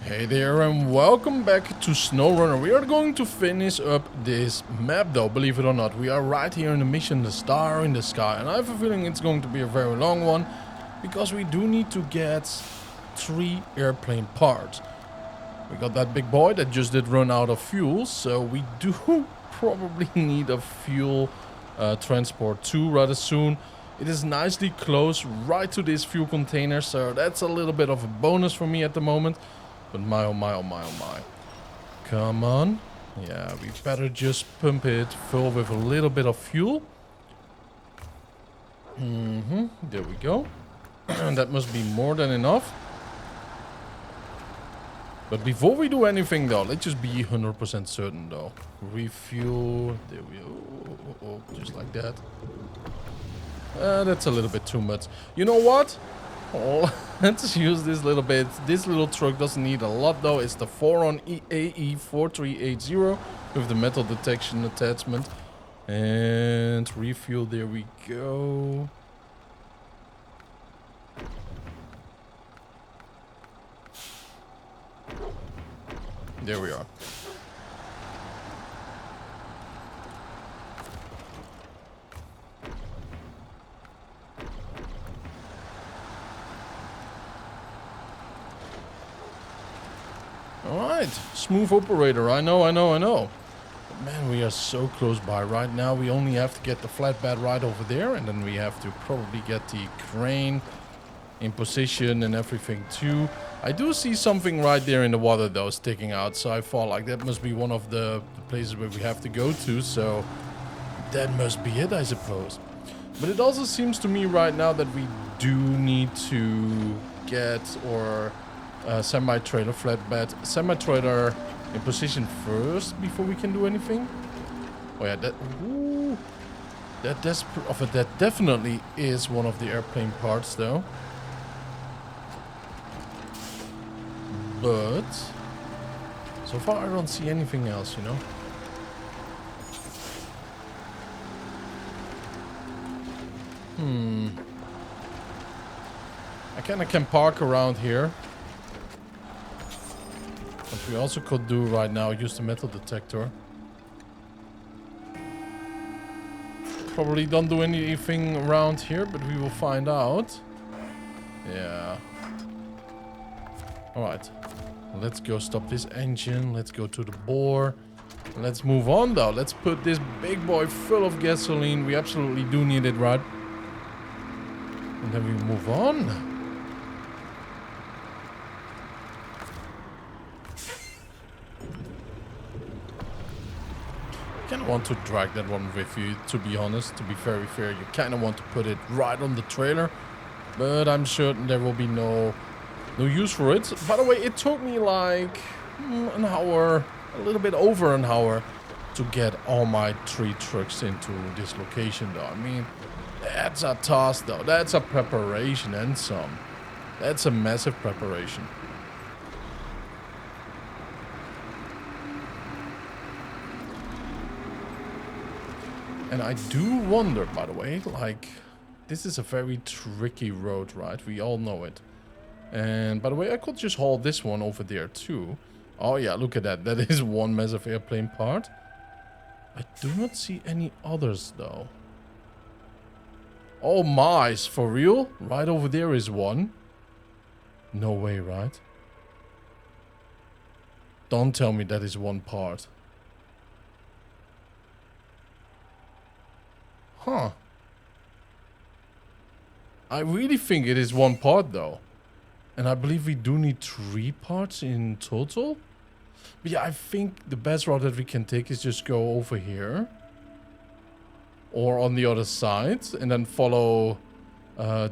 Hey there and welcome back to SnowRunner. We are going to finish up this map though, believe it or not. We are right here in the mission, the Star in the Sky. And I have a feeling it's going to be a very long one, because we do need to get 3 airplane parts. We got that big boy that just did run out of fuel, so we do probably need a fuel transport too rather soon. It is nicely close right to this fuel container, so that's a little bit of a bonus for me at the moment. But my oh my oh my oh my. Come on. Yeah, we better just pump it full with a little bit of fuel. There we go. That must be more than enough. But before we do anything though, let's just be 100% certain though. Refuel. There we go. Just like that. That's a little bit too much. You know what? Oh, let's use this little bit. This little truck doesn't need a lot though. It's the 4on AE4380 with the metal detection attachment. And refuel, there we go. There we are. Alright, smooth operator, I know. But man, we are so close by right now. We only have to get the flatbed right over there, and then we have to probably get the crane in position and everything too. I do see something right there in the water though, sticking out, so I thought like that must be one of the places where we have to go to, so that must be it, I suppose. But it also seems to me right now that we do need to get semi-trailer flatbed, semi-trailer in position first before we can do anything. Oh yeah, that definitely is one of the airplane parts though. But so far I don't see anything else, you know. I kinda can park around here. What we also could do right now, use the metal detector. Probably don't do anything around here, but we will find out. Yeah. Alright. Let's go stop this engine. Let's go to the bore. Let's move on though. Let's put this big boy full of gasoline. We absolutely do need it, right? And then we move on. I kind of want to drag that one with you, to be honest. To be very fair, you kind of want to put it right on the trailer, but I'm certain there will be no use for it. By the way, it took me like an hour, a little bit over an hour, to get all my 3 trucks into this location though. I mean, that's a task though. That's a preparation and some. That's a massive preparation. And I do wonder, by the way, like, this is a very tricky road, right? We all know it. And by the way, I could just haul this one over there too. Oh yeah, look at that. That is one massive airplane part. I do not see any others though. Oh my, for real? Right over there is one. No way, right? Don't tell me that is one part. Huh. I really think it is one part though. And I believe we do need 3 parts in total. But yeah, I think the best route that we can take is just go over here. Or on the other side. And then follow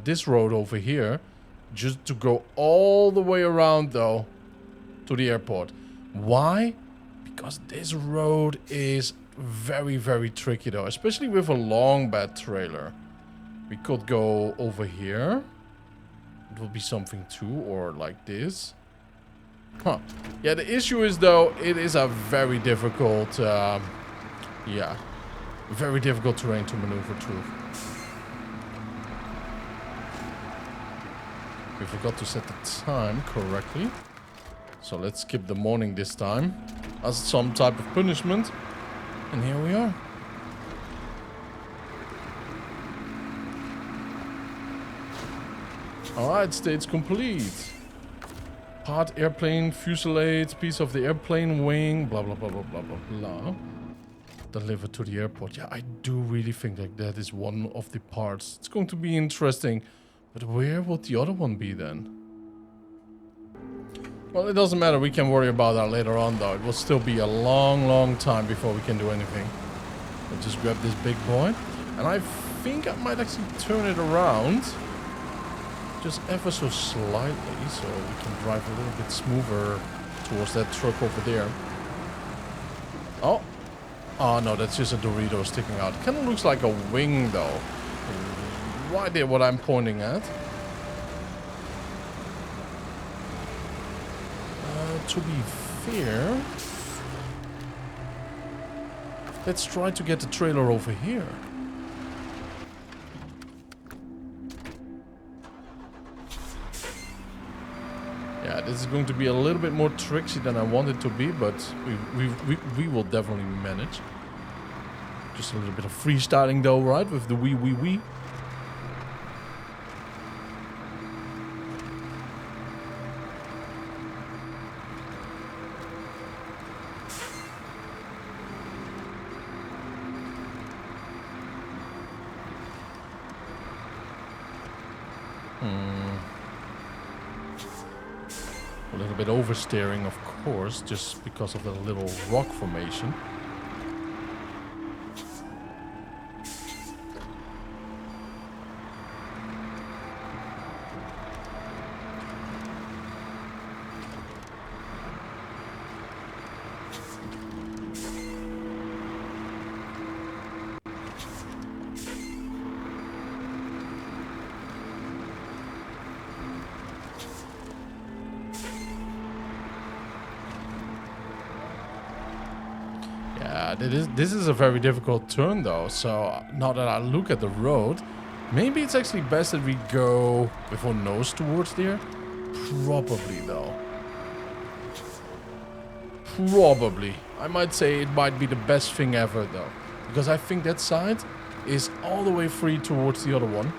this road over here. Just to go all the way around though. To the airport. Why? Because this road is very, very tricky though. Especially with a long bed trailer. We could go over here. It will be something too, or like this. Huh. Yeah, the issue is though, it is a very difficult, yeah, very difficult terrain to maneuver through. We forgot to set the time correctly. So let's skip the morning this time as some type of punishment. And here we are. Alright, stage complete. Part airplane fuselage, piece of the airplane wing, blah blah blah blah blah blah blah. Delivered to the airport. Yeah, I do really think like that is one of the parts. It's going to be interesting. But where would the other one be then? Well, it doesn't matter. We can worry about that later on though. It will still be a long, long time before we can do anything. I'll just grab this big boy. And I think I might actually turn it around. Just ever so slightly. So we can drive a little bit smoother towards that truck over there. Oh. Oh no, that's just a Dorito sticking out. Kind of looks like a wing though. Right there, what I'm pointing at. To be fair, let's try to get the trailer over here. Yeah, this is going to be a little bit more tricksy than I want it to be, but we will definitely manage. Just a little bit of freestyling though, right? With the wee. A little bit oversteering, of course, just because of the little rock formation. This is a very difficult turn though, so now that I look at the road, maybe it's actually best that we go with our nose towards there. Probably though. Probably. I might say it might be the best thing ever though, because I think that side is all the way free towards the other one.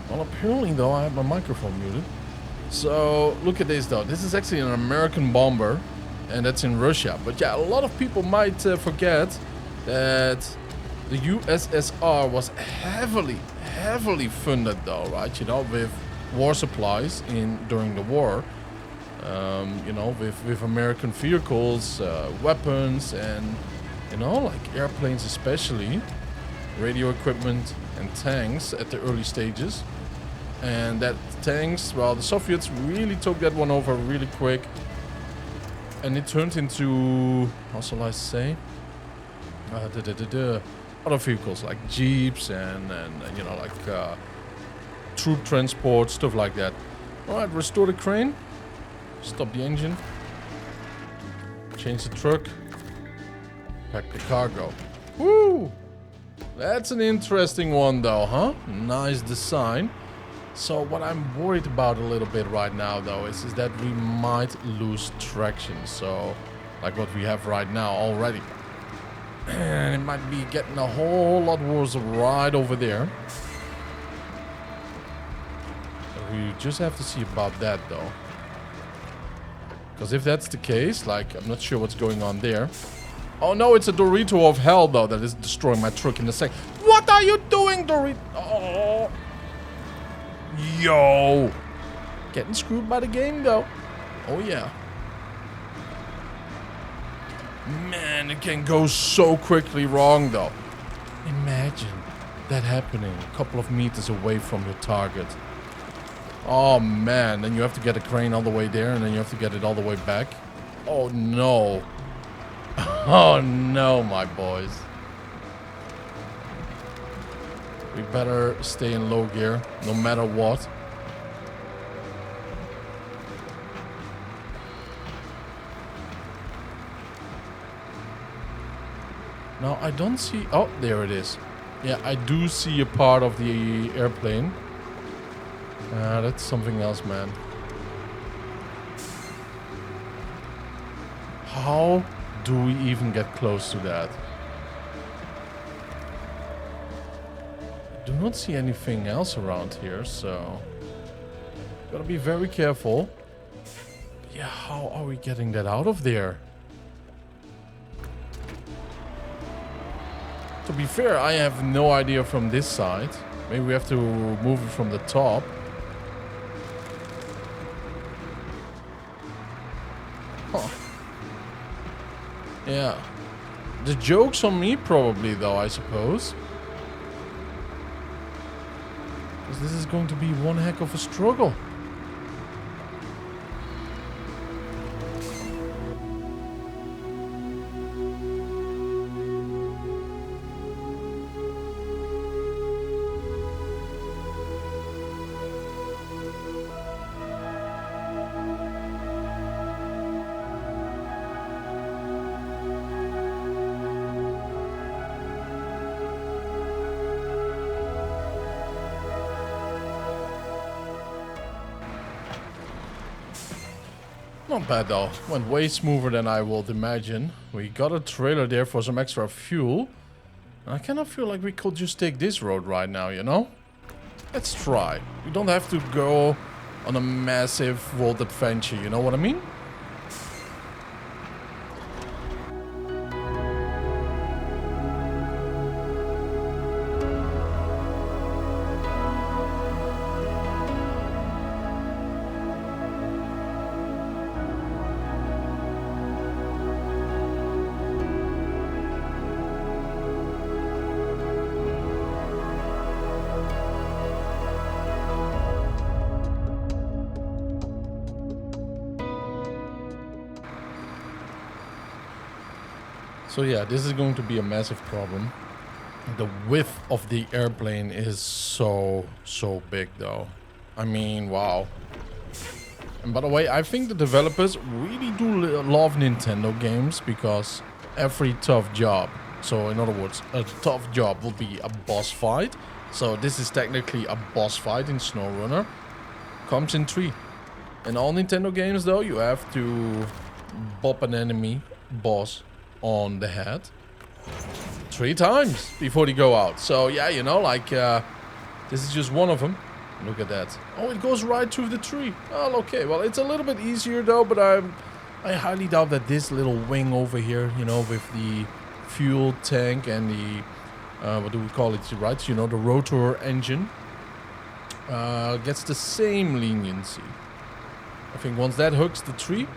Well, apparently though, I have my microphone muted. So, look at this though. This is actually an American bomber, and that's in Russia. But yeah, a lot of people might forget that the USSR was heavily funded though, right? You know, with war supplies during the war. You know, with American vehicles, weapons, and, you know, like airplanes especially, radio equipment and tanks at the early stages. And that tanks, well, the Soviets really took that one over really quick. And it turned into, how shall I say? Other vehicles like jeeps and you know, like troop transport, stuff like that. Alright, restore the crane. Stop the engine. Change the truck. Pack the cargo. Woo! That's an interesting one though, huh? Nice design. So what I'm worried about a little bit right now though is that we might lose traction. So like what we have right now already. And it might be getting a whole lot worse right over there. We just have to see about that though. Because if that's the case, like, I'm not sure what's going on there. Oh no, it's a Dorito of hell though that is destroying my truck in a sec. What are you doing, Dorito? Oh. Yo. Getting screwed by the game though. Oh yeah. Man, it can go so quickly wrong though. Imagine that happening a couple of meters away from your target. Oh man, then you have to get a crane all the way there and then you have to get it all the way back. Oh no. Oh no, my boys. We better stay in low gear no matter what. Now I don't see... Oh, there it is. Yeah, I do see a part of the airplane. That's something else, man. How do we even get close to that? I do not see anything else around here, so... Gotta be very careful. Yeah, how are we getting that out of there? To be fair, I have no idea from this side. Maybe we have to move it from the top. Huh. Yeah. The joke's on me probably though, I suppose. Because this is going to be one heck of a struggle. Not bad though. Went way smoother than I would imagine. We got a trailer there for some extra fuel. I kind of feel like we could just take this road right now, you know? Let's try. We don't have to go on a massive world adventure, you know what I mean? So yeah, this is going to be a massive problem. The width of the airplane is so big though. I mean, wow. And by the way, I think the developers really do love Nintendo games because every tough job, so in other words, a tough job will be a boss fight. So this is technically a boss fight in SnowRunner. Comes in 3. In all Nintendo games though, you have to bop an enemy boss on the head 3 times before they go out. So yeah, you know, like this is just one of them. Look at that. Oh, it goes right through the tree. Oh, okay. Well, it's a little bit easier though, but I highly doubt that this little wing over here, you know, with the fuel tank and the what do we call it, right? You know, the rotor engine gets the same leniency. I think once that hooks the tree,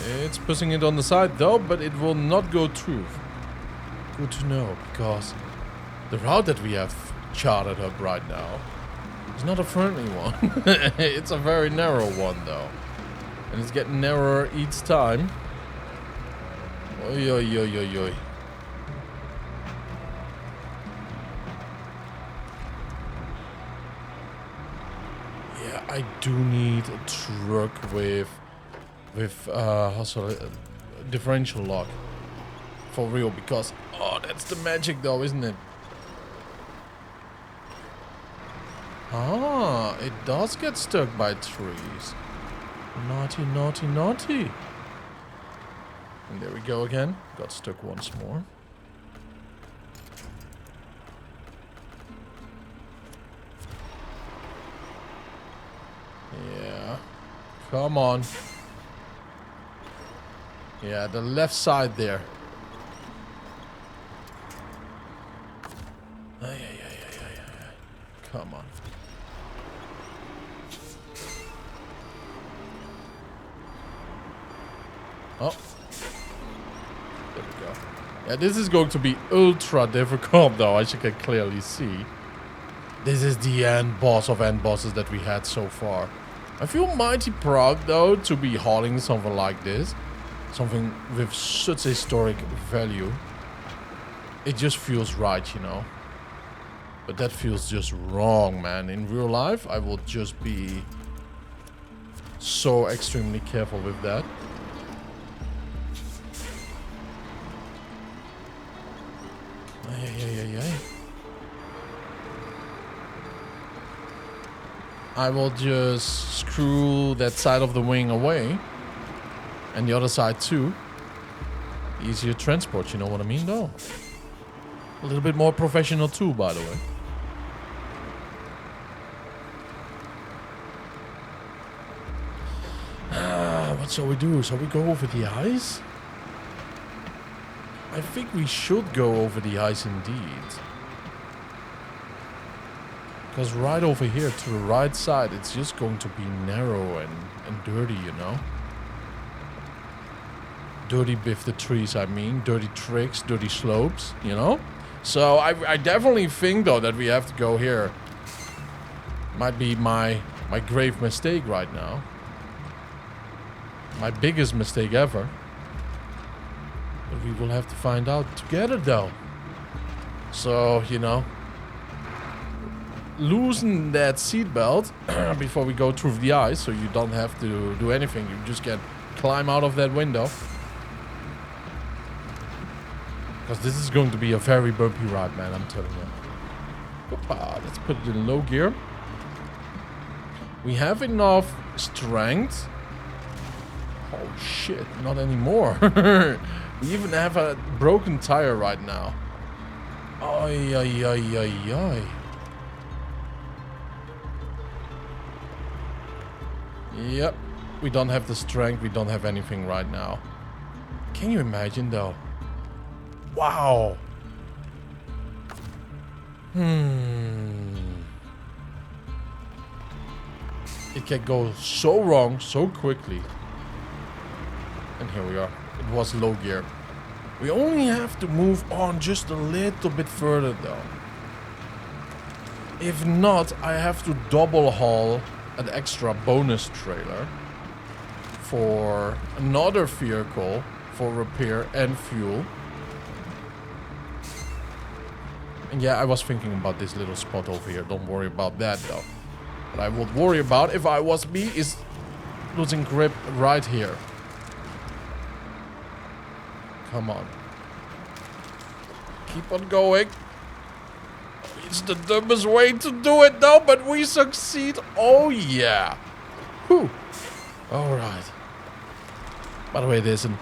it's pushing it on the side though, but it will not go through. Good to know, because the route that we have charted up right now is not a friendly one. It's a very narrow one though. And it's getting narrower each time. Oi, oi, oi, oi, oi. Yeah, I do need a truck with with also differential lock. For real, because oh, that's the magic though, isn't it? Ah, it does get stuck by trees. Naughty, naughty, naughty. And there we go again. Got stuck once more. Yeah. Come on. Yeah, the left side there. Yeah. Come on. Oh. There we go. Yeah, this is going to be ultra difficult though, as you can clearly see. This is the end boss of end bosses that we had so far. I feel mighty proud though to be hauling something like this. Something with such historic value. It just feels right, you know. But that feels just wrong, man. In real life, I will just be so extremely careful with that. Yeah. I will just screw that side of the wing away. And the other side too. Easier transport, you know what I mean though? A little bit more professional too, by the way. What shall we do? Shall we go over the ice? I think we should go over the ice indeed. Because right over here to the right side, it's just going to be narrow and dirty, you know? Dirty with the trees, I mean. Dirty tricks, dirty slopes, you know? So I definitely think, though, that we have to go here. Might be my grave mistake right now. My biggest mistake ever. But we will have to find out together, though. So, you know. Loosen that seatbelt before we go through the ice. So you don't have to do anything. You just can climb out of that window. Because this is going to be a very bumpy ride, man. I'm telling you. Opa, let's put it in low gear. We have enough strength. Oh shit, not anymore. We even have a broken tire right now. Ay. Yep, we don't have the strength, we don't have anything right now. Can you imagine though? Wow. It can go so wrong so quickly. And here we are. It was low gear. We only have to move on just a little bit further though. If not, I have to double haul an extra bonus trailer for another vehicle for repair and fuel. And yeah, I was thinking about this little spot over here. Don't worry about that though. What I would worry about if I was me is losing grip right here. Come on. Keep on going. It's the dumbest way to do it though, but we succeed. Oh yeah. Whew. Alright. By the way, there's an,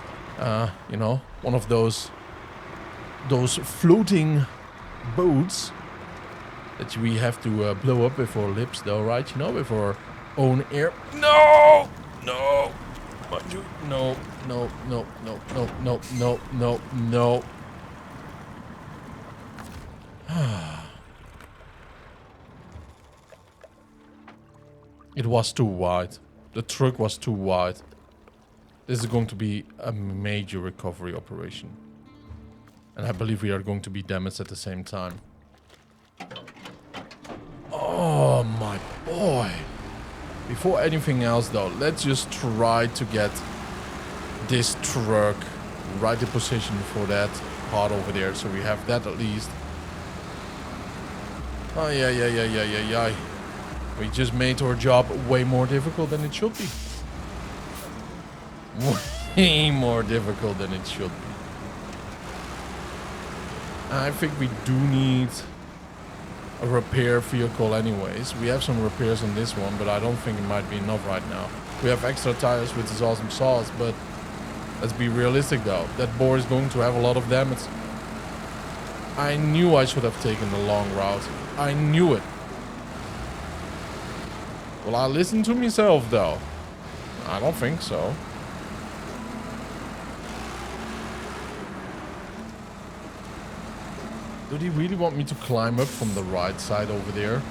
you know, one of those floating boats that we have to blow up with our lips though, right? You know, with our own air. No! No! No. It was too wide. The truck was too wide. This is going to be a major recovery operation. And I believe we are going to be damaged at the same time. Oh my boy. Before anything else though, let's just try to get this truck right in position for that part over there. So we have that at least. Oh yeah. We just made our job way more difficult than it should be. way more difficult than it should be. I think we do need a repair vehicle anyways. We have some repairs on this one, but I don't think it might be enough right now. We have extra tires, which is awesome sauce, but let's be realistic though. That boar is going to have a lot of damage. I knew I should have taken the long route. I knew it. Will I listen to myself though? I don't think so. Did he really want me to climb up from the right side over there?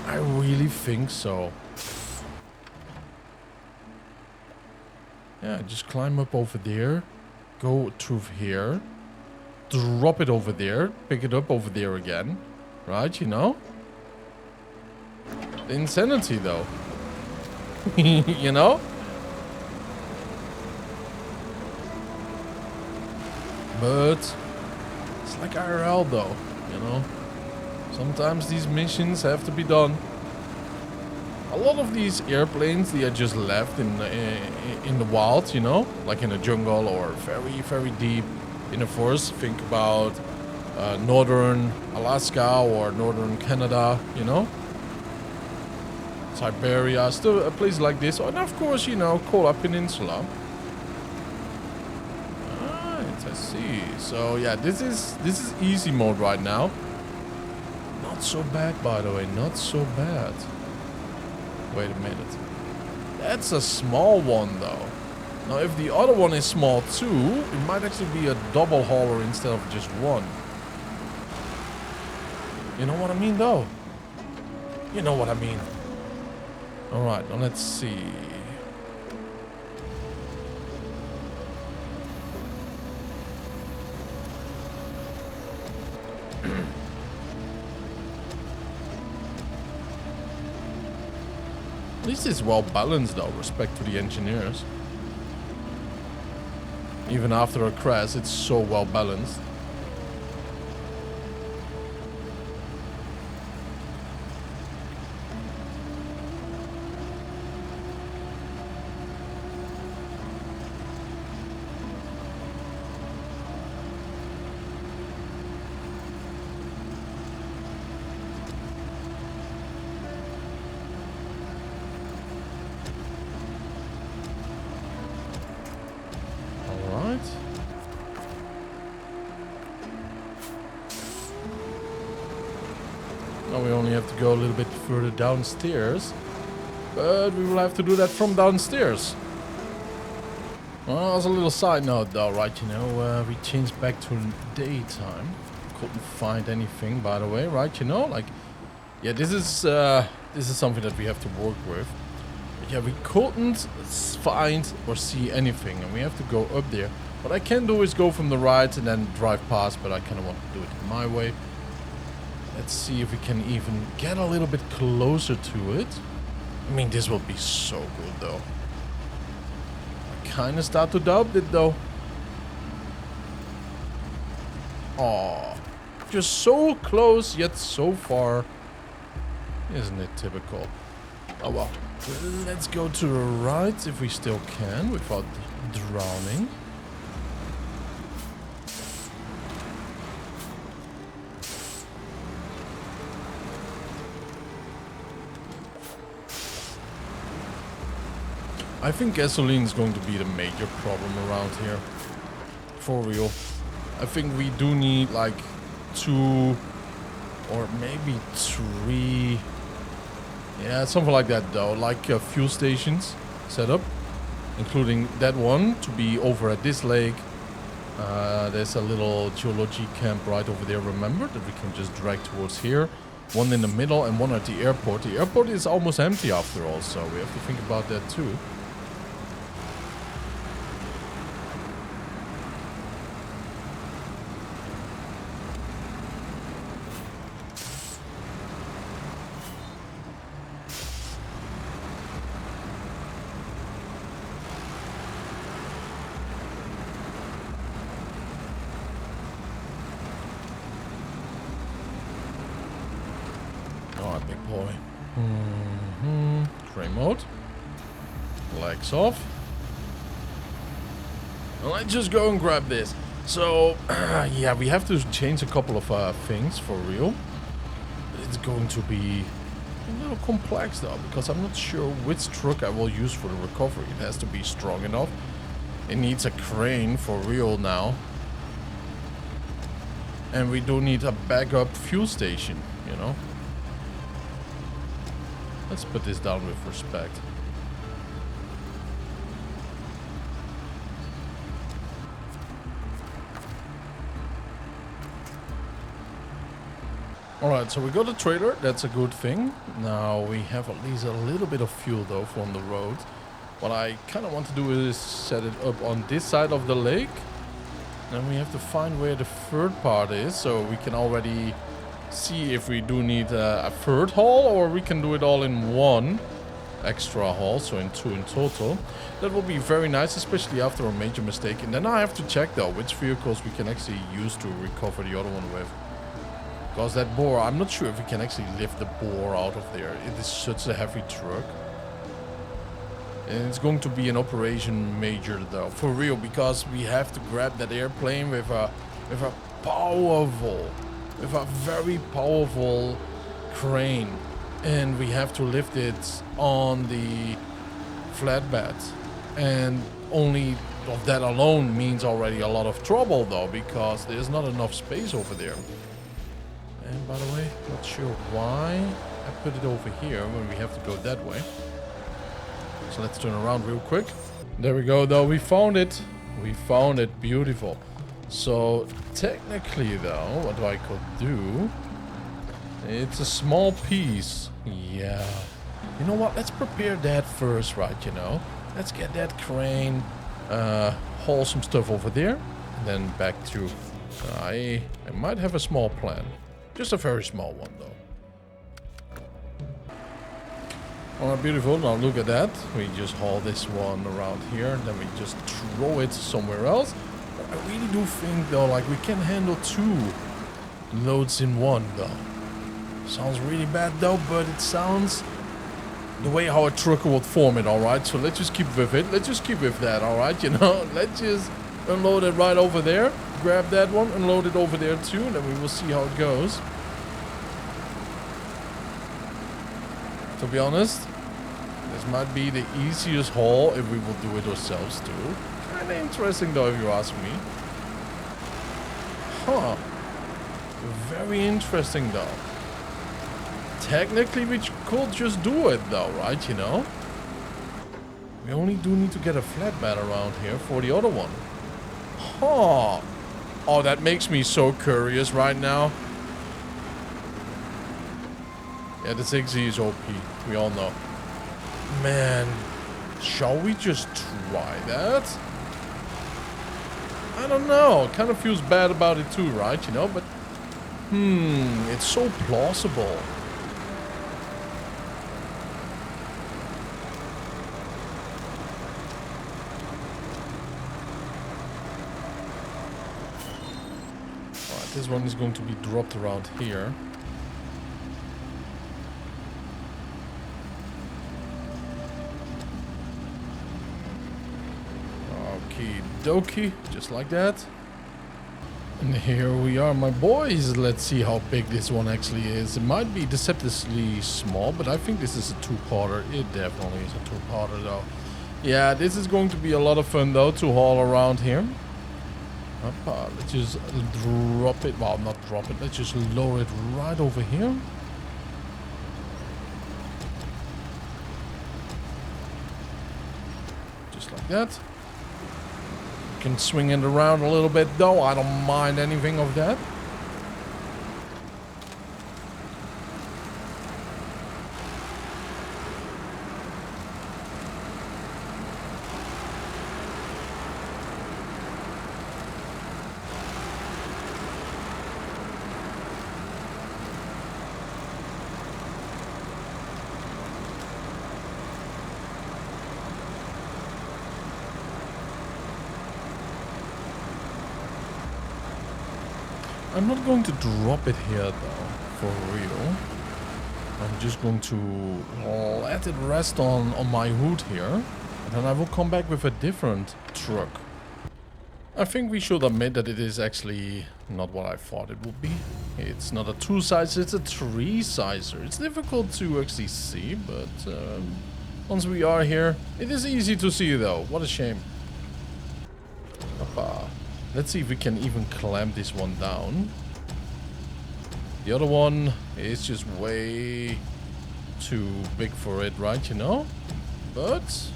I really think so. Yeah, just climb up over there. Go through here. Drop it over there. Pick it up over there again. Right, you know? The insanity though. You know? But it's like IRL though, you know? Sometimes these missions have to be done. A lot of these airplanes, they are just left in the wild, you know? Like in the jungle or very, very deep in the forest. Think about northern Alaska or northern Canada, you know? Siberia, still a place like this. And of course, you know, Kola Peninsula. Right, I see. So yeah, this is easy mode right now. Not so bad, by the way, not so bad. Wait a minute. That's a small one though. Now if the other one is small too, it might actually be a double hauler instead of just one. You know what I mean though? You know what I mean. Alright, now let's see. At least it's well balanced though, respect to the engineers. Even after a crash, it's so well balanced. Now we only have to go a little bit further downstairs. But we will have to do that from downstairs. Well, as a little side note though, right, you know, we changed back to daytime. Couldn't find anything, by the way, right, you know, like, yeah, this is something that we have to work with. But yeah, we couldn't find or see anything, and we have to go up there. What I can do is go from the right and then drive past, but I kind of want to do it my way. Let's see if we can even get a little bit closer to it. I mean, this will be so good, though. I kind of start to doubt it, though. Aw. Just so close, yet so far. Isn't it typical? Oh, well. Let's go to the right if we still can without drowning. I think gasoline is going to be the major problem around here. For real. I think we do need like 2 or maybe 3. Yeah, something like that though. Like fuel stations set up. Including that one to be over at this lake. There's a little geology camp right over there, remember? That we can just drag towards here. One in the middle and one at the airport. The airport is almost empty after all, so we have to think about that too. Big boy. Gray mode. Legs off. Let's just go and grab this. So, yeah, we have to change a couple of things for real. It's going to be a little complex though, because I'm not sure which truck I will use for the recovery. It has to be strong enough. It needs a crane for real now. And we do need a backup fuel station, you know. Let's put this down with respect. Alright, so we got a trailer, that's a good thing. Now we have at least a little bit of fuel though from the road. What I kind of want to do is set it up on this side of the lake. Then we have to find where the third part is, so we can already see if we do need a third haul, or we can do it all in one extra haul, so in 2 in total. That will be very nice, especially after a major mistake. And then I have to check though which vehicles we can actually use to recover the other one with. Because that boar, I'm not sure if we can actually lift the boar out of there. It is such a heavy truck. And it's going to be an operation major though, for real, because we have to grab that airplane with a very powerful crane, and we have to lift it on the flatbed, and only of that alone means already a lot of trouble though, because there's not enough space over there. And by the way, not sure why I put it over here when we have to go that way. So let's turn around real quick. There we go though, we found it. We found it, beautiful. So technically though, what I could do, it's a small piece. Yeah. You know what, let's prepare that first, right, you know. Let's get that crane, haul some stuff over there, and then back to, I might have a small plan. Just a very small one though. Alright, beautiful. Now look at that. We just haul this one around here, then we just throw it somewhere else. But I really do think though, like, we can handle 2 loads in one though. Sounds really bad though, but it sounds the way how a trucker would form it, alright? So let's just keep with it. Let's just keep with that, alright? You know, let's just unload it right over there. Grab that one, unload it over there too, and then we will see how it goes. To be honest, this might be the easiest haul if we will do it ourselves too. Kinda interesting though, if you ask me. Huh. Very interesting though. Technically we could just do it though, right, you know? We only do need to get a flatbed around here for the other one. Huh. Oh, that makes me so curious right now. Yeah, the 6E is OP. We all know. Man, shall we just try that? I don't know. Kind of feels bad about it too, right? You know, but it's so plausible. Alright, this one is going to be dropped around here. Dokie, just like that. And here we are, my boys. Let's see how big this one actually is. It might be deceptively small, but I think this is a 2-parter. It definitely is a 2-parter though. Yeah, this is going to be a lot of fun though to haul around here. Let's just drop it. Well, not drop it. Let's just lower it right over here. Just like that. Can swing it around a little bit though. I don't mind anything of that. I'm not going to drop it here though, for real. I'm just going to let it rest on my hood here. And then I will come back with a different truck. I think we should admit that it is actually not what I thought it would be. It's not a 2-sizer, it's a 3-sizer. It's difficult to actually see, but once we are here, it is easy to see though. What a shame. Hoppa. Let's see if we can even clamp this one down. The other one is just way too big for it, right? You know? But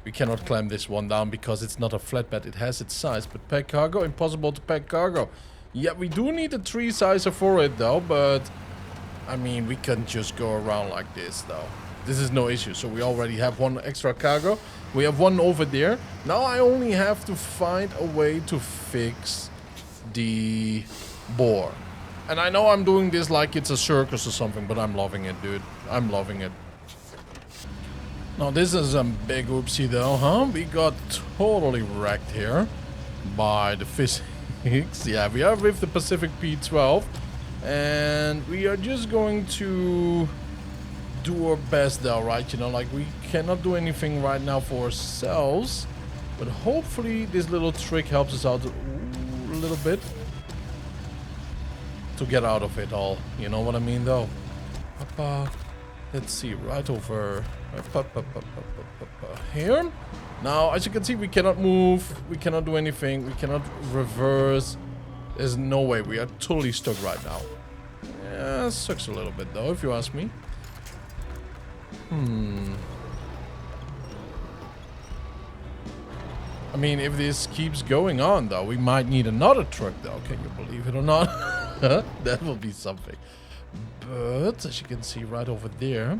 we cannot clamp this one down because it's not a flatbed. It has its size, but pack cargo, impossible to pack cargo. Yeah, we do need a 3-sizer for it though, but I mean, we can just go around like this though. This is no issue. So we already have one extra cargo. We have one over there. Now I only have to find a way to fix the bore. And I know I'm doing this like it's a circus or something, but I'm loving it, dude. I'm loving it. Now this is a big oopsie though, huh? We got totally wrecked here by the physics. Yeah, we are with the Pacific P12. And we are just going to do our best though, right? You know, like we cannot do anything right now for ourselves. But hopefully this little trick helps us out a little bit. To get out of it all. You know what I mean though? Let's see, right over here. Now, as you can see, we cannot move. We cannot do anything. We cannot reverse. There's no way. We are totally stuck right now. Yeah, sucks a little bit though, if you ask me. I mean, if this keeps going on though, we might need another truck though. Can you believe it or not? That will be something. But as you can see right over there,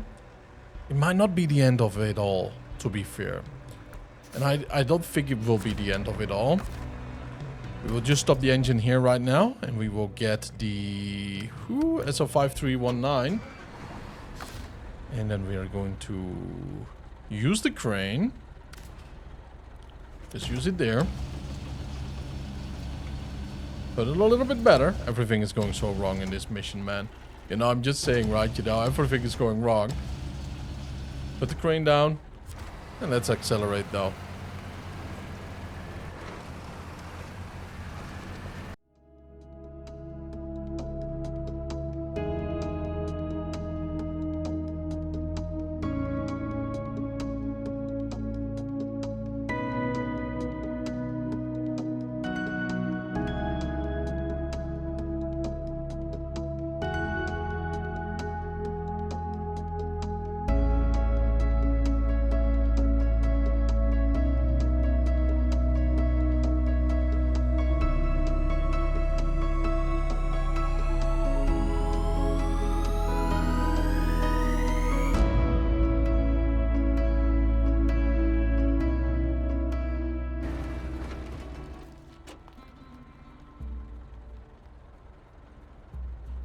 it might not be the end of it all, to be fair. And I don't think it will be the end of it all. We will just stop the engine here right now, and we will get the SO5319. And then we are going to use the crane. Just use it there. Put it a little bit better. Everything is going so wrong in this mission, man. You know, I'm just saying, right, you know, everything is going wrong. Put the crane down. And let's accelerate, though.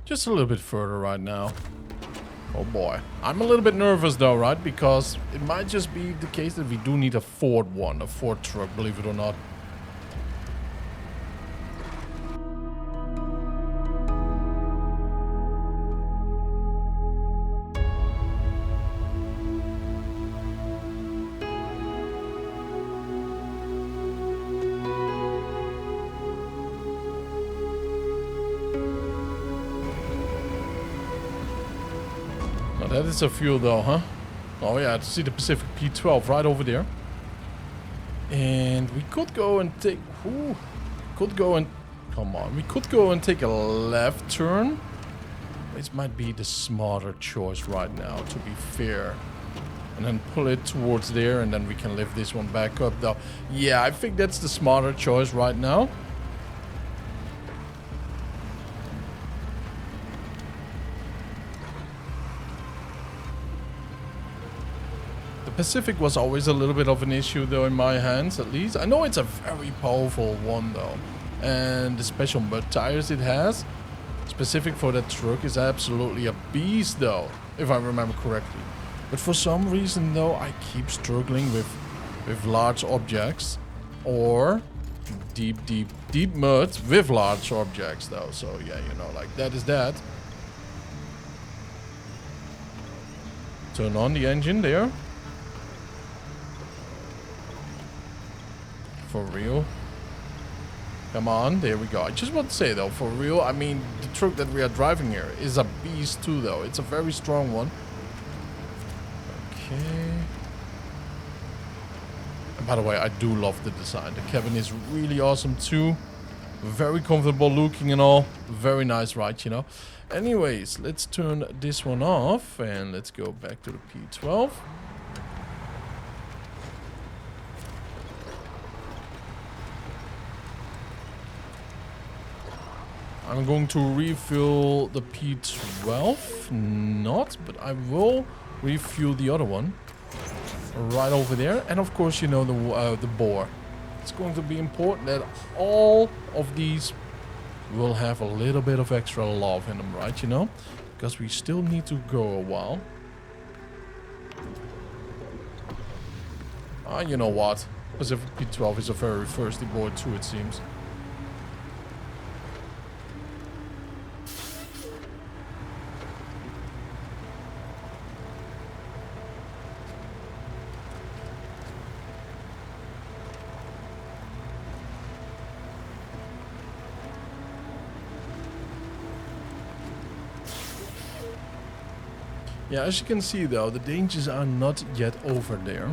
Just a little bit further right now. Oh boy. I'm a little bit nervous though, right? Because it might just be the case that we do need a Ford one. A Ford truck, believe it or not. That is a fuel though, huh? Oh yeah, to see the Pacific P12 right over there. And we could go and take... Ooh, could go and... Come on. We could go and take a left turn. This might be the smarter choice right now, to be fair. And then pull it towards there, and then we can lift this one back up though. Yeah, I think that's the smarter choice right now. Pacific was always a little bit of an issue though in my hands, at least. I know it's a very powerful one though, and the special mud tires it has specific for that truck is absolutely a beast though, if I remember correctly. But for some reason though, I keep struggling with large objects or deep mud with large objects though. So yeah, you know, like that is that. Turn on the engine there. For real. Come on, there we go. I just want to say though, for real, I mean, the truck that we are driving here is a beast too though. It's a very strong one. Okay. And by the way, I do love the design. The cabin is really awesome too. Very comfortable looking and all. Very nice ride, you know. Anyways, let's turn this one off and let's go back to the P12. I'm going to refill the P12. Not, but I will refuel the other one. Right over there. And of course, you know, the bore. It's going to be important that all of these will have a little bit of extra love in them, right? You know? Because we still need to go a while. You know what? Pacific P12 is a very thirsty board too, it seems. Yeah, as you can see though, the dangers are not yet over there.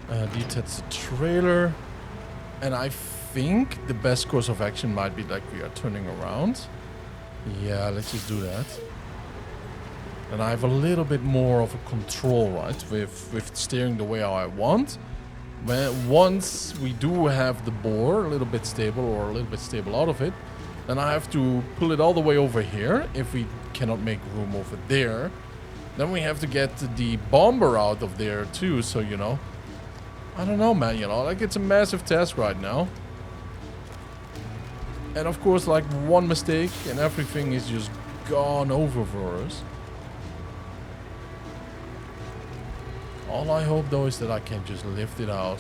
That's the trailer. And I think the best course of action might be like we are turning around. Yeah, let's just do that. And I have a little bit more of a control, right? With steering the way how I want. Once we do have the bore a little bit stable or a little bit stable out of it, then I have to pull it all the way over here if we cannot make room over there. Then we have to get the bomber out of there too, so you know. I don't know, man, you know, like it's a massive task right now. And of course, like one mistake and everything is just gone over for us. All I hope though is that I can just lift it out.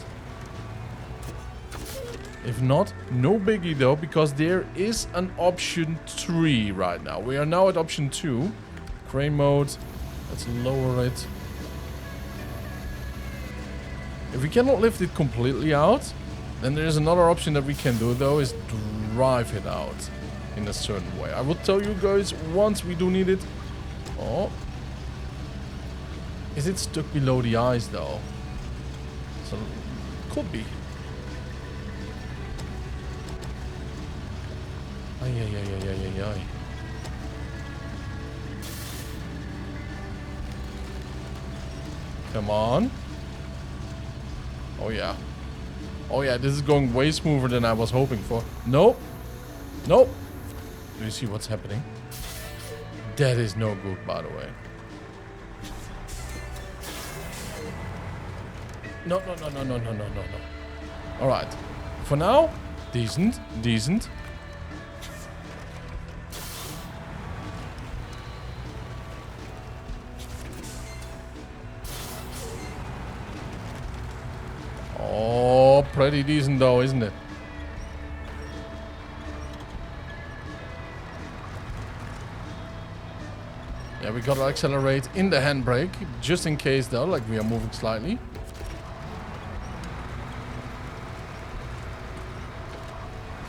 If not, no biggie though, because there is an option 3 right now. We are now at option 2. Crane mode. Let's lower it. If we cannot lift it completely out, then there's another option that we can do though, is drive it out in a certain way. I will tell you guys once we do need it. Oh. Is it stuck below the ice though? So, could be. Ay, ay, ay, ay, ay, ay, ay. Come on. Oh yeah. Oh yeah, this is going way smoother than I was hoping for. Nope. Nope. Do you see what's happening? That is no good, by the way. No, no, no, no, no, no, no, no, no. Alright. For now, decent, decent. Oh, pretty decent though, isn't it? Yeah, we gotta accelerate in the handbrake, just in case though, like we are moving slightly.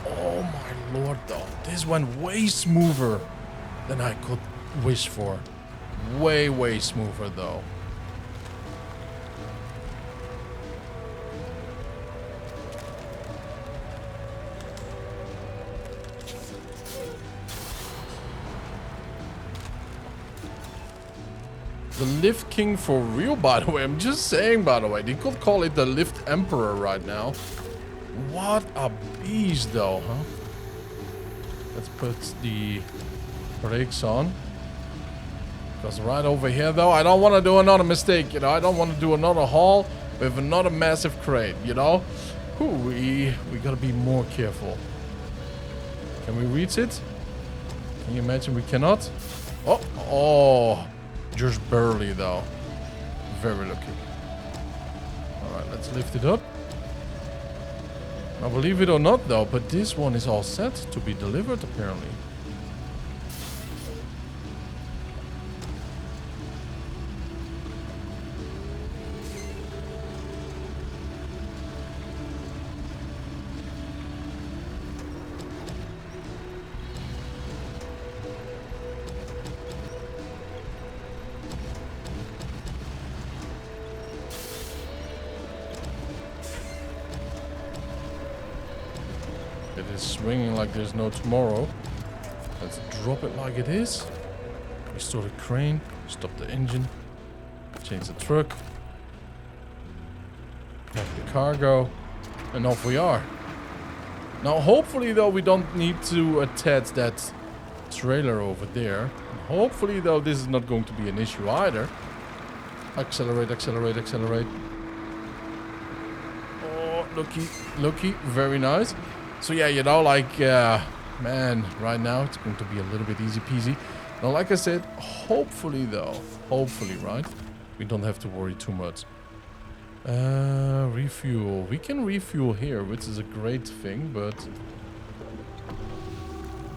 Oh my lord though, this went way smoother than I could wish for. Way, way smoother though. The Lift King for real, by the way. I'm just saying, by the way. They could call it the Lift Emperor right now. What a beast, though, huh? Let's put the brakes on. Because right over here, though, I don't want to do another mistake, you know. I don't want to do another haul with another massive crate, you know. Ooh, we got to be more careful. Can we reach it? Can you imagine we cannot? Oh, oh. Just barely though. Very lucky. Alright, let's lift it up. Now believe it or not though, but this one is all set to be delivered apparently. It is swinging like there's no tomorrow. Let's drop it like it is. Restore the crane. Stop the engine. Change the truck. Pack the cargo. And off we are. Now hopefully though we don't need to attach that trailer over there. And hopefully though this is not going to be an issue either. Accelerate, accelerate, accelerate. Oh, looky, looky. Very nice. So yeah, you know, like, man, right now it's going to be a little bit easy peasy. Now, like I said, hopefully though, hopefully, right? We don't have to worry too much. Refuel. We can refuel here, which is a great thing, but...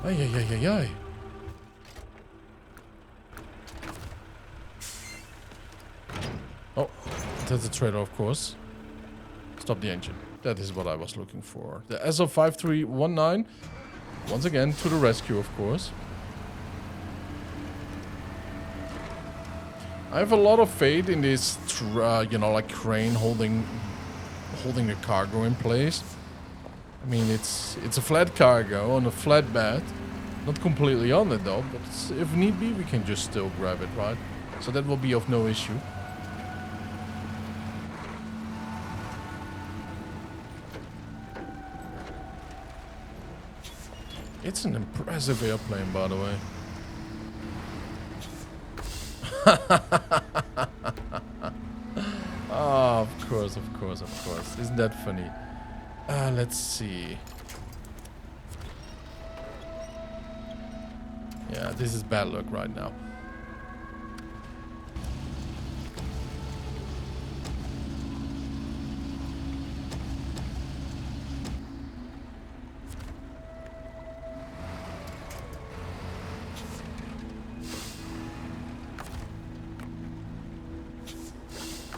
Ay, ay, ay, ay, ay. Oh, that's a trailer, of course. Stop the engine. That is what I was looking for. The SL5319. Once again, to the rescue, of course. I have a lot of faith in this, you know, like crane holding the cargo in place. I mean, it's a flat cargo on a flat bed. Not completely on it, though. But if need be, we can just still grab it, right? So that will be of no issue. It's an impressive airplane, by the way. Oh, of course, of course, of course. Isn't that funny? Let's see. Yeah, this is bad luck right now.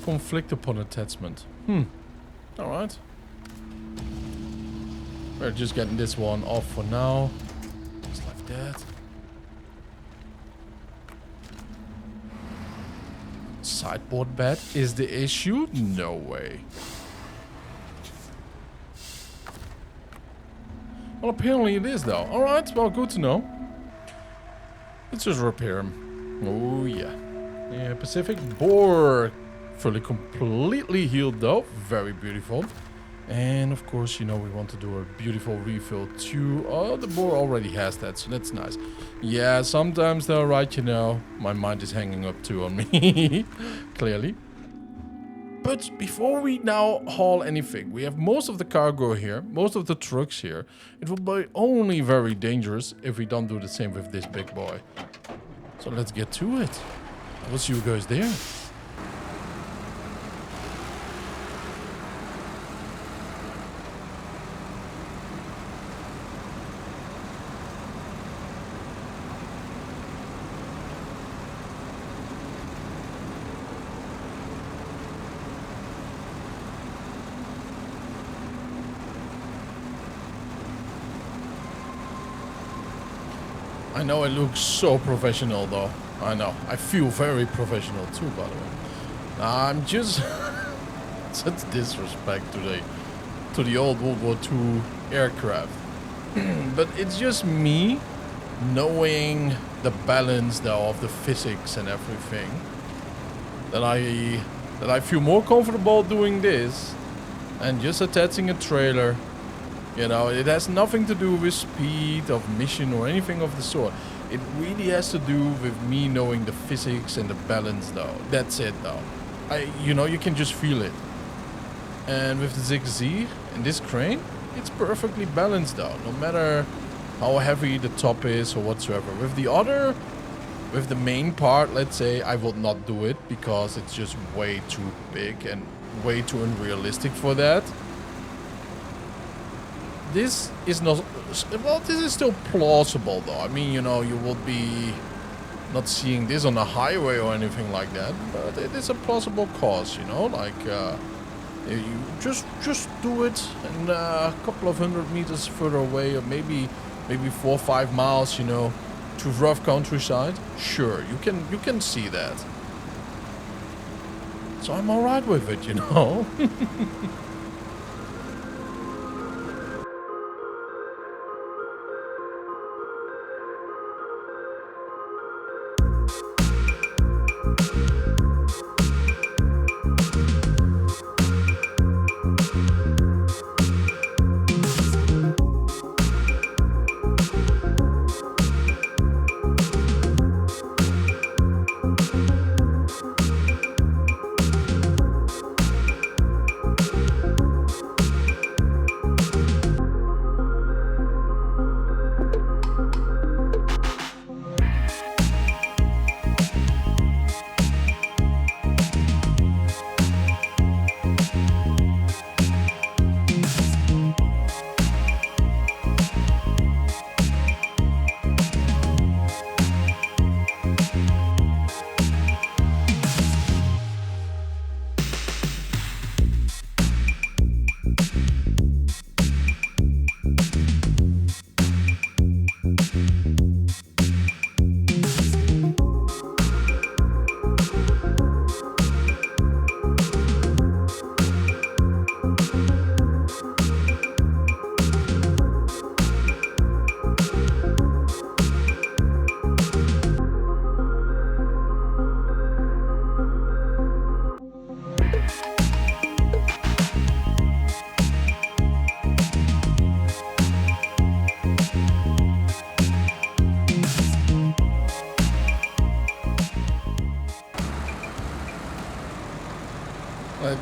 Conflict upon attachment. Alright. We're just getting this one off for now. Just like that. Sideboard bed is the issue? No way. Well, apparently it is though. Alright, well, good to know. Let's just repair him. Oh, yeah. Yeah, Pacific Board. Fully completely healed though. Very beautiful. And of course, you know, we want to do a beautiful refill too. Oh, the boar already has that, so that's nice. Yeah, sometimes though, right, you know, my mind is hanging up too on me. Clearly. But before we now haul anything, we have most of the cargo here, most of the trucks here. It will be only very dangerous if we don't do the same with this big boy. So let's get to it. We'll see you guys there. I know it looks so professional though. I know. I feel very professional too, by the way. I'm just... such disrespect to the old World War II aircraft. But it's just me knowing the balance though of the physics and everything. That I feel more comfortable doing this and just attaching a trailer. You know, it has nothing to do with speed of mission or anything of the sort. It really has to do with me knowing the physics and the balance though. That's it though. You know, you can just feel it. And with the ZZ and this crane, it's perfectly balanced though. No matter how heavy the top is or whatsoever. With the other, with the main part, let's say, I will not do it because it's just way too big and way too unrealistic for that. This is not, well, this is still plausible though. I mean, you know, you will be not seeing this on a highway or anything like that, but it is a plausible cause, you know, like, you just do it and a couple of 100 meters further away, or maybe 4 or 5 miles, you know, to rough countryside. Sure, you can see that. So I'm alright with it, you know.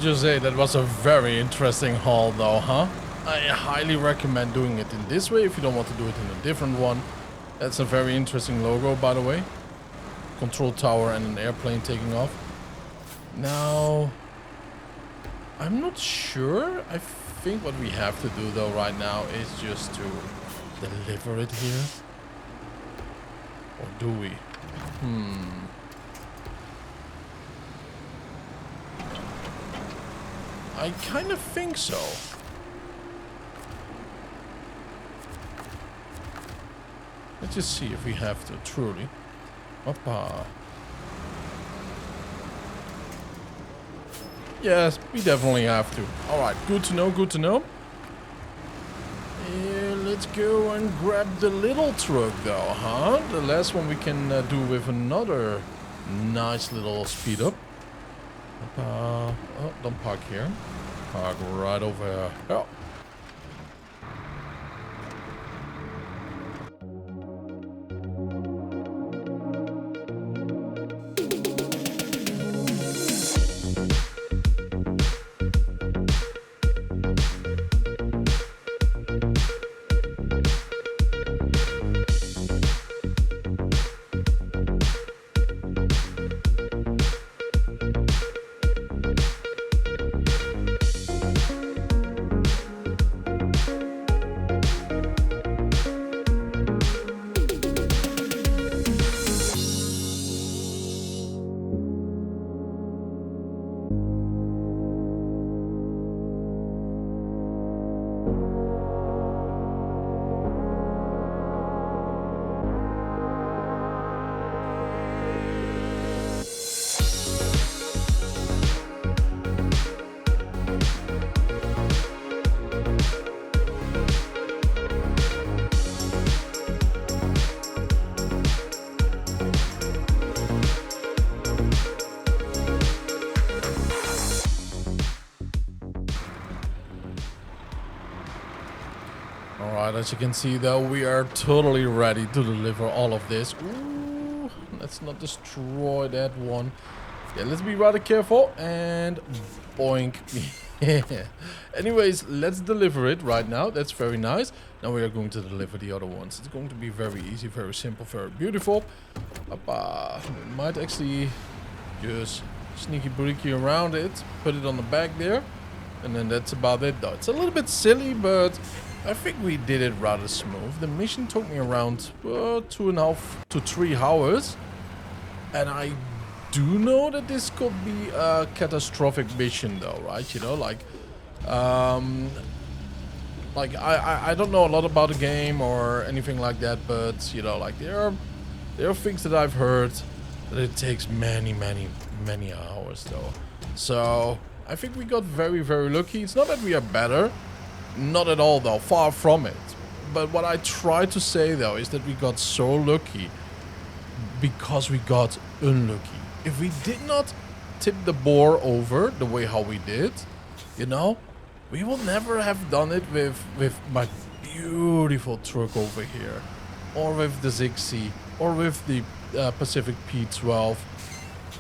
just say that was a very interesting haul though, huh? I highly recommend doing it in this way if you don't want to do it in a different one. That's a very interesting logo, by the way. Control tower and an airplane taking off. Now, I'm not sure. I think what we have to do though right now is just to deliver it here. Or do we? I kind of think so. Let's just see if we have to, truly. Hoppa. Yes, we definitely have to. Alright, good to know, good to know. Let's go and grab the little truck though, huh? The last one we can do with another nice little speed up. Hoppa. Oh, don't park here. Park right over here. Oh. Alright, as you can see though, we are totally ready to deliver all of this. Ooh, let's not destroy that one. Yeah, let's be rather careful and boink. Anyways, let's deliver it right now. That's very nice. Now we are going to deliver the other ones. It's going to be very easy, very simple, very beautiful. Hoppa. We might actually just sneaky breaky around it, put it on the back there, and then that's about it though. It's a little bit silly, but I think we did it rather smooth. The mission took me around 2.5 to 3 hours. And I do know that this could be a catastrophic mission though, right? You know, I don't know a lot about the game or anything like that, but you know, like there are things that I've heard that it takes many hours though. So I think we got very lucky. It's not that we are better. Not at all though, far from it. But what I try to say though is that we got so lucky because we got unlucky. If we did not tip the boar over the way how we did, you know, we will never have done it with my beautiful truck over here, or with the Zixi, or with the Pacific P12.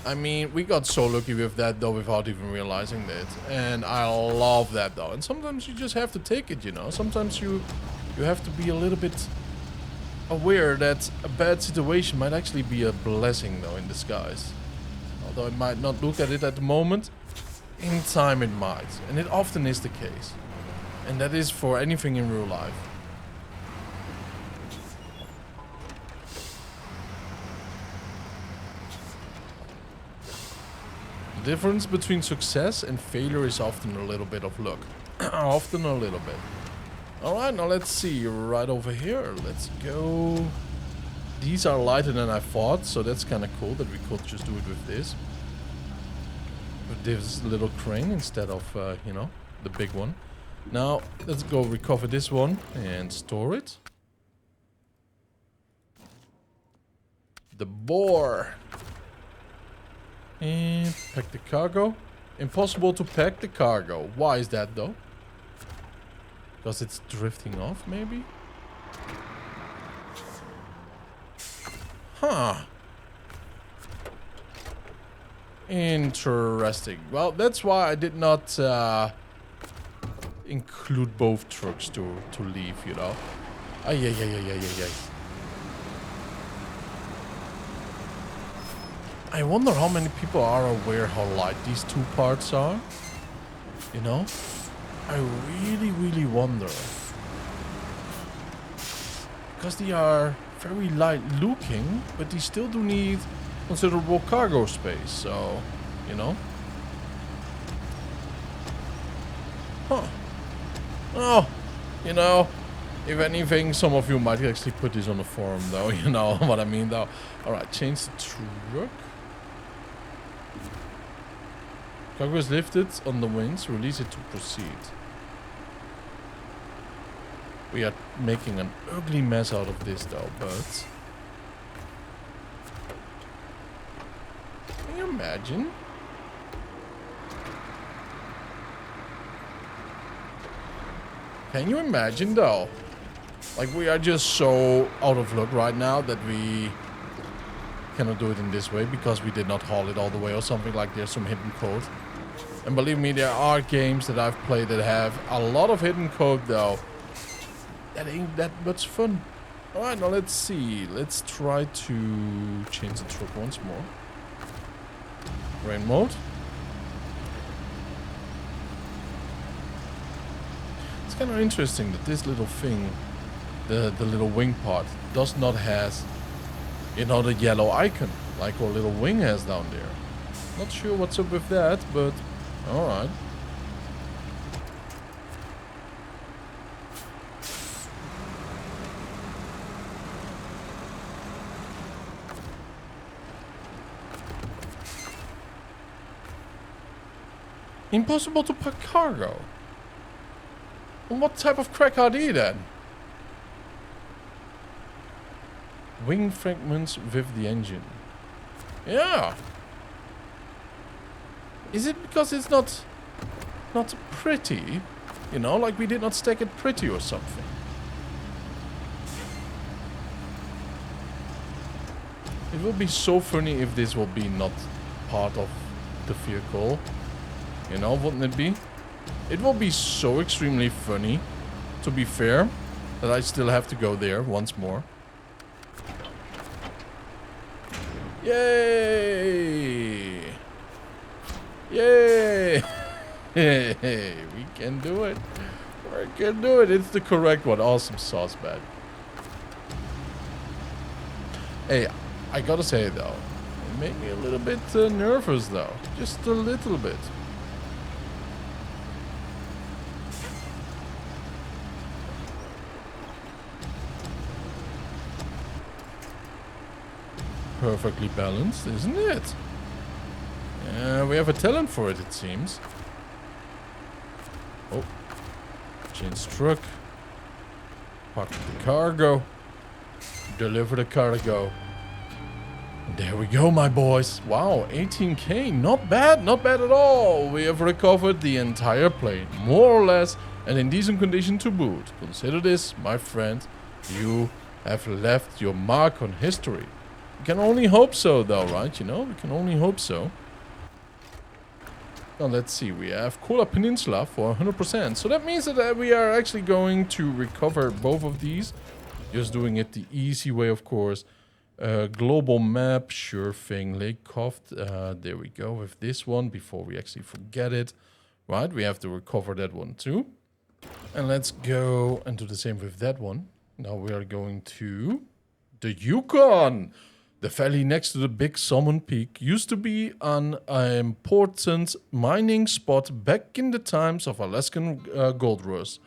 I mean, we got so lucky with that though without even realizing it. And I love that though. And sometimes you just have to take it, you know. Sometimes you have to be a little bit aware that a bad situation might actually be a blessing though in disguise. Although it might not look at it at the moment, in time it might. And it often is the case. And that is for anything in real life. The difference between success and failure is often a little bit of luck. Often a little bit. Alright, now let's see. Right over here. Let's go. These are lighter than I thought, so that's kind of cool that we could just do it with this. With this little crane instead of, you know, the big one. Now, let's go recover this one and store it. The boar. And pack the cargo. Impossible to pack the cargo. Why is that though? Because it's drifting off, maybe? Huh. Interesting. Well, that's why I did not include both trucks to leave, you know. Ay, ay, ay, ay, ay, ay, ay. I wonder how many people are aware how light these two parts are. You know? I really, really wonder. Because they are very light looking, but they still do need considerable cargo space, so, you know. Huh. Oh, you know, if anything, some of you might actually put this on the forum, though. You know what I mean, though. Alright, change the truck. Cargo is lifted on the wings. Release it to proceed. We are making an ugly mess out of this, though, but... Can you imagine? Can you imagine, though? Like, we are just so out of luck right now that we cannot do it in this way because we did not haul it all the way or something. Like, there's some hidden code. And believe me, there are games that I've played that have a lot of hidden code, though. That ain't that much fun. Alright, now let's see. Let's try to change the truck once more. Rain mode. It's kind of interesting that this little thing, the little wing part, does not has, you know, the yellow icon like our little wing has down there. Not sure what's up with that, but alright. Impossible to pack cargo. And what type of crack are they then? Wing fragments with the engine. Yeah. Is it because it's not pretty? You know, like we did not stack it pretty or something. It will be so funny if this will be not part of the vehicle. You know, wouldn't it be? It will be so extremely funny, to be fair, that I still have to go there once more. Yay! Yay! Hey, we can do it. We can do it. It's the correct one. Awesome sauce, man. Hey, I gotta say though, it made me a little bit nervous though. Just a little bit. Perfectly balanced, isn't it? Yeah, we have a talent for it, it seems. Oh. Change truck. Park the cargo. Deliver the cargo. There we go, my boys. Wow, 18k. Not bad, not bad at all. We have recovered the entire plane, more or less, and in decent condition to boot. Consider this, my friend. You have left your mark on history. We can only hope so, though, right? You know, we can only hope so. Now, let's see. We have Kola Peninsula for 100%. So that means that we are actually going to recover both of these. Just doing it the easy way, of course. Global map, sure thing. Lake Coft. There we go with this one before we actually forget it. Right, we have to recover that one too. And let's go and do the same with that one. Now we are going to the Yukon. The valley next to the Big Salmon Peak used to be an important mining spot back in the times of Alaskan gold rush.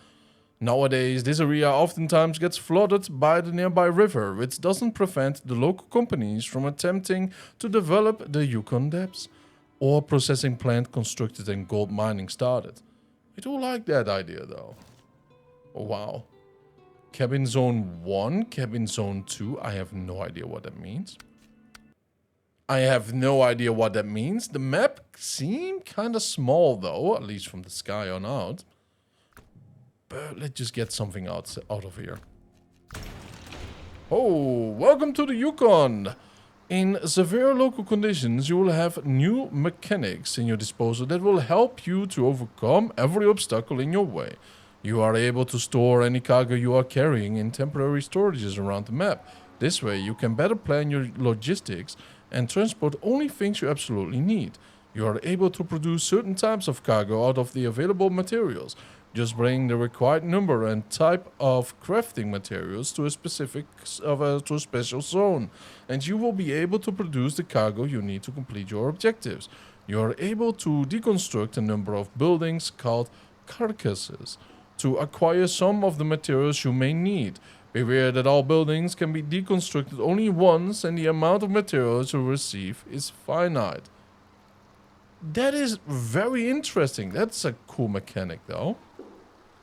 Nowadays, this area oftentimes gets flooded by the nearby river, which doesn't prevent the local companies from attempting to develop the Yukon depths or processing plant constructed and gold mining started. I do like that idea though. Oh wow. Cabin Zone 1, Cabin Zone 2, I have no idea what that means. I have no idea what that means. The map seemed kind of small though, at least from the sky on out. But let's just get something out of here. Oh, welcome to the Yukon. In severe local conditions, you will have new mechanics in your disposal that will help you to overcome every obstacle in your way. You are able to store any cargo you are carrying in temporary storages around the map. This way, you can better plan your logistics and transport only things you absolutely need. You are able to produce certain types of cargo out of the available materials. Just bring the required number and type of crafting materials to a to a special zone, and you will be able to produce the cargo you need to complete your objectives. You are able to deconstruct a number of buildings called carcasses to acquire some of the materials you may need. Beware that all buildings can be deconstructed only once, and the amount of materials you receive is finite. That is very interesting. That's a cool mechanic, though.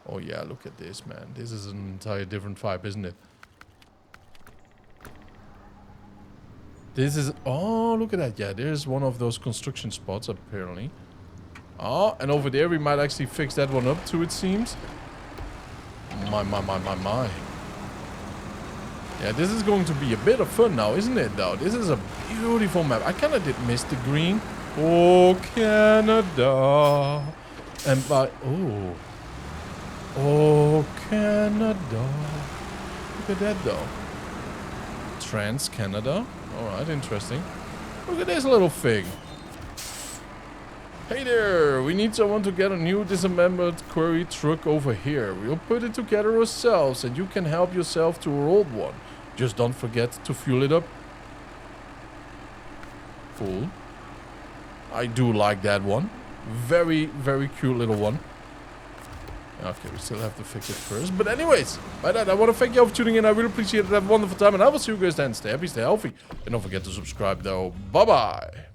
Oh yeah, look at this, man. This is an entire different vibe, isn't it? This is... Oh, look at that. Yeah, there's one of those construction spots, apparently. Oh, and over there we might actually fix that one up too, it seems. My. Yeah, this is going to be a bit of fun now, isn't it, though? This is a beautiful map. I kind of did miss the green. Oh, Canada. And by... Oh... Oh, Canada. Look at that, though. Trans-Canada. Alright, interesting. Look at this little thing. Hey there! We need someone to get a new dismembered quarry truck over here. We'll put it together ourselves, and you can help yourself to our old one. Just don't forget to fuel it up. Cool. I do like that one. Very, very cute little one. Okay, we still have to fix it first. But anyways, by that, I want to thank you all for tuning in. I really appreciate it. Have a wonderful time. And I will see you guys then. Stay happy, stay healthy. And don't forget to subscribe, though. Bye-bye.